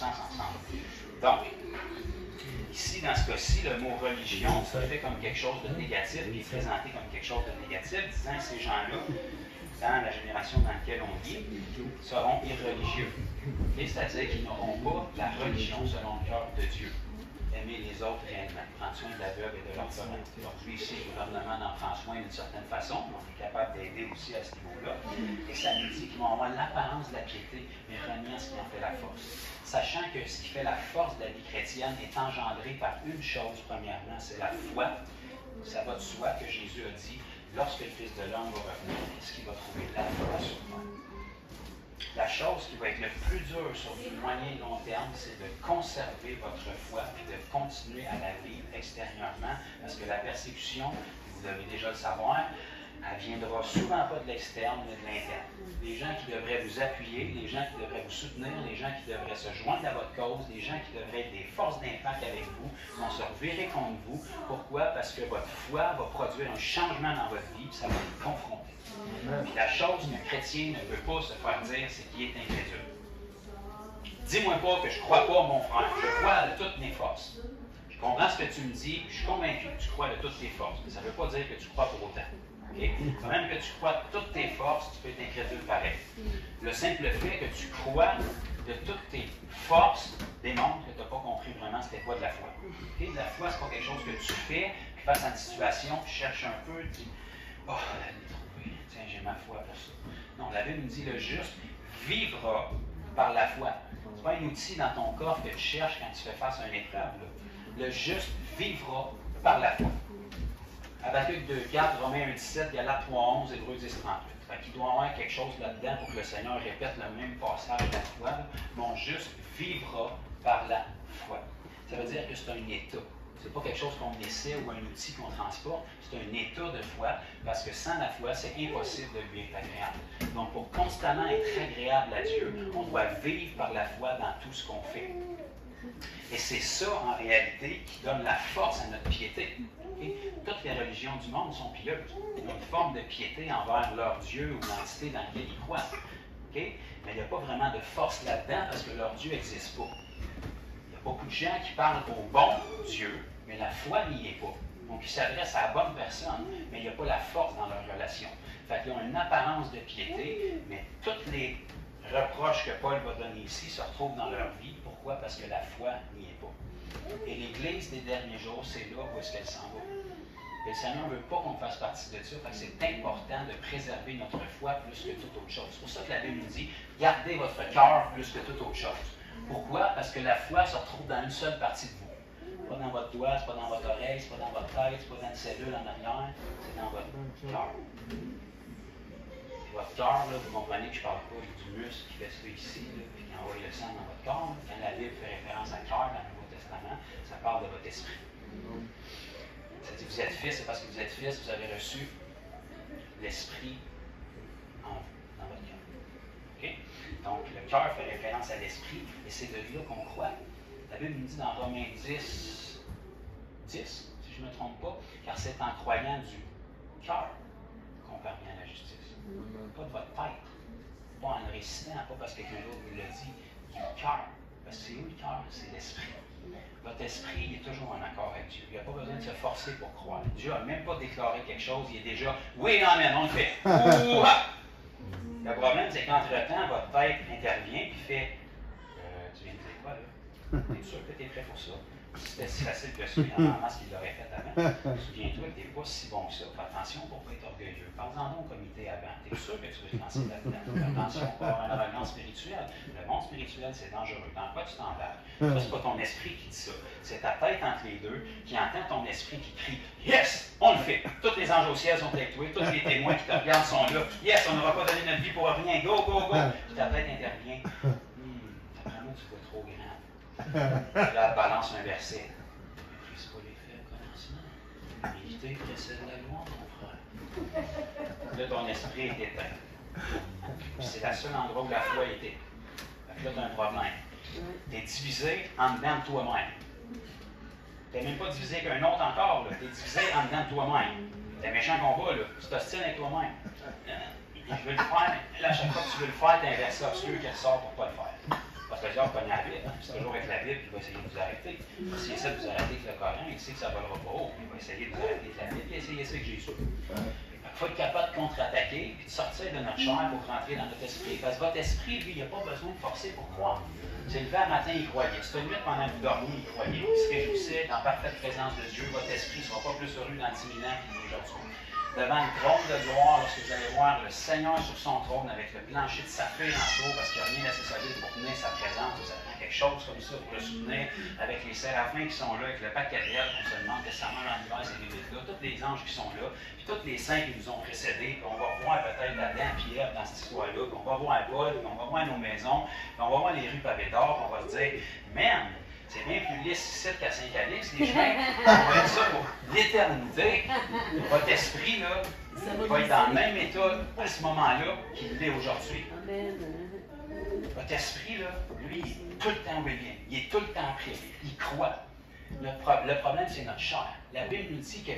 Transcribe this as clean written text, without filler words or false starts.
sens ensemble. Donc, ici, dans ce cas-ci, le mot religion se fait comme quelque chose de négatif, puis est présenté comme quelque chose de négatif, disant que ces gens-là, dans la génération dans laquelle on vit, seront irreligieux. C'est-à-dire qu'ils n'auront pas la religion selon le cœur de Dieu. Aimer les autres réellement, prendre soin de l'aveugle et de l'orphelin. Aujourd'hui, ici, le gouvernement en prend soin d'une certaine façon, on est capable d'aider aussi à ce niveau-là. Et ça nous dit qu'ils vont avoir l'apparence de la piété, mais reniant ce qui en fait la force. Sachant que ce qui fait la force de la vie chrétienne est engendré par une chose, premièrement, c'est la foi. Ça va de soi que Jésus a dit, lorsque le Fils de l'homme va revenir, est-ce qu'il va trouver la foi sur moi? La chose qui va être le plus dure sur du moyen et long terme, c'est de conserver votre foi et de continuer à la vivre extérieurement, parce que la persécution, vous devez déjà le savoir, elle ne viendra souvent pas de l'externe, mais de l'interne. Les gens qui devraient vous appuyer, les gens qui devraient vous soutenir, les gens qui devraient se joindre à votre cause, les gens qui devraient être des forces d'impact avec vous, vont se revirer contre vous. Pourquoi? Parce que votre foi va produire un changement dans votre vie, et ça va vous confronter. Puis la chose qu'un chrétien ne peut pas se faire dire, c'est qu'il est incrédule. Dis-moi pas que je ne crois pas, mon frère. Je crois de toutes mes forces. Je comprends ce que tu me dis, je suis convaincu que tu crois de toutes tes forces. Mais ça ne veut pas dire que tu crois pour autant. Okay? Même que tu crois de toutes tes forces, tu peux être incrédule pareil. Le simple fait que tu crois de toutes tes forces démontre que tu n'as pas compris vraiment c'était quoi de la foi. Okay? La foi, ce n'est pas quelque chose que tu fais, puis face à une situation, tu cherches un peu, tu dis « Oh, tiens, j'ai ma foi pour ça. » Non, la Bible nous dit le juste vivra par la foi. Ce n'est pas un outil dans ton corps que tu cherches quand tu fais face à une épreuve. Là. Le juste vivra par la foi. Habakkuk 2,4, Romains 1,17, Galates 3,11, Hébreux 10,38. Fait qu'il doit y avoir quelque chose là-dedans pour que le Seigneur répète le même passage de la foi. Mon juste vivra par la foi. Ça veut dire que c'est un état. Ce n'est pas quelque chose qu'on essaie ou un outil qu'on transporte. C'est un état de foi, parce que sans la foi, c'est impossible de lui être agréable. Donc, pour constamment être agréable à Dieu, on doit vivre par la foi dans tout ce qu'on fait. Et c'est ça, en réalité, qui donne la force à notre piété. Okay? Toutes les religions du monde sont pieuses. Ils ont une forme de piété envers leur Dieu ou l'entité dans laquelle ils croient. Okay? Mais il n'y a pas vraiment de force là-dedans parce que leur Dieu n'existe pas. Il y a beaucoup de gens qui parlent au bon Dieu, mais la foi n'y est pas. Donc, ils s'adressent à la bonne personne, mais il n'y a pas la force dans leur relation. Fait qu'ils ont une apparence de piété, mais toutes les reproches que Paul va donner ici se retrouvent dans leur vie. Pourquoi? Parce que la foi n'y est pas. Et l'Église des derniers jours, c'est là où est-ce qu'elle s'en va. Et le Seigneur ne veut pas qu'on fasse partie de ça, parce que c'est important de préserver notre foi plus que toute autre chose. C'est pour ça que la Bible nous dit, gardez votre cœur plus que toute autre chose. Pourquoi? Parce que la foi se retrouve dans une seule partie de vous. Pas dans votre doigt, c'est pas dans votre oreille, c'est pas dans votre tête, c'est pas dans une cellule en arrière, c'est dans votre cœur. Votre cœur, là, vous comprenez que je ne parle pas du muscle qui fait ça ici, là, puis qui envoie le sang dans votre corps. Quand la Bible fait référence à cœur dans le Nouveau Testament, ça parle de votre esprit. Ça dit, vous êtes fils, c'est parce que vous êtes fils, vous avez reçu l'esprit en vous, dans votre cœur. Okay? Donc, le cœur fait référence à l'esprit, et c'est de là qu'on croit. La Bible nous dit dans Romains 10, si je ne me trompe pas, car c'est en croyant du cœur qu'on parvient à la justice. Pas de votre tête, pas en le récitant, pas parce que quelqu'un d'autre vous l'a dit, du cœur. Parce que c'est où le cœur? C'est l'esprit. Votre esprit il est toujours en accord avec Dieu. Il n'y a pas besoin de se forcer pour croire. Dieu n'a même pas déclaré quelque chose, il est déjà « Oui, amen, on le fait. » Le problème, c'est qu'entre-temps, votre tête intervient et fait « Tu viens de dire quoi, là? T'es sûr que tu es prêt pour ça? » Si c'était si facile que ça, normalement, ce qu'il l'aurait fait avant. Souviens-toi que tu n'es pas si bon que ça. Fais attention pour ne pas être orgueilleux. Parle-en donc au comité avant. Tu es sûr que tu veux te lancer là-dedans. Fais attention pour avoir une arrogance spirituelle. Le monde spirituel, c'est dangereux. Dans quoi tu t'embarques? Ça, c'est pas ton esprit qui dit ça. C'est ta tête entre les deux qui entend ton esprit qui crie « Yes! On le fait! Tous les anges au ciel sont avec toi. Tous les témoins qui te regardent sont là. Yes! On n'aura pas donné notre vie pour rien. Go, go, go! » Puis ta tête intervient. Apparemment, tu vois trop grand. Là, balance un verset. Ne méprise pas les faits au commencement. L'humilité précède la loi, mon frère. Là, ton esprit est éteint. C'est le seul endroit où la foi est éteinte. Là, tu as un problème. Tu es divisé en dedans de toi-même. Tu n'es même pas divisé avec un autre encore. Tu es divisé en dedans de toi-même. C'est un méchant combat, là. Tu t'ostines avec toi-même. Je veux le faire, mais là, à chaque fois que tu veux le faire, tu as un verset obscur qui ressort pour ne pas le faire. Parce trésor pogné à la Bible. C'est toujours avec la Bible qu'il va essayer de vous arrêter. S'il essaie de vous arrêter avec le Coran, il sait que ça ne volera pas haut. Il va essayer de vous arrêter avec la Bible, il va essayer avec Jésus. Il faut être capable de contre-attaquer et de sortir de notre chair pour rentrer dans notre esprit. Parce que votre esprit, lui, il n'a pas besoin de forcer pour croire. Il s'est levé un matin, il croyait. C'était une nuit pendant que vous dormiez, il croyait. Il se réjouissait en parfaite présence de Dieu. Votre esprit ne sera pas plus heureux dans 10 000 ans qu'il est aujourd'hui. Devant le trône de gloire, lorsque vous allez voir le Seigneur sur son trône avec le plancher de saphir en tour, parce qu'il n'y a rien d'assez solide pour tenir sa présence, ça prend quelque chose comme ça pour le soutenir, avec les séraphins qui sont là, avec le paquet de on se demande que ça mange en hiver, ces Lévites-là, tous les anges qui sont là, puis tous les saints qui nous ont précédés, puis on va voir peut-être Adam et Ève dans cette histoire-là, puis on va voir Paul, puis on va voir nos maisons, puis on va voir les rues pavées d'or, puis on va se dire, merde, c'est bien plus lisse ici qu'à Saint-Calix, les chemins. On va être ça pour l'éternité. Votre esprit, là, va être dans le même état à ce moment-là qu'il l'est aujourd'hui. Votre esprit, là, lui, il est tout le temps obéissant. Il est tout le temps prêt. Il croit. Le problème, c'est notre chair. La Bible nous dit que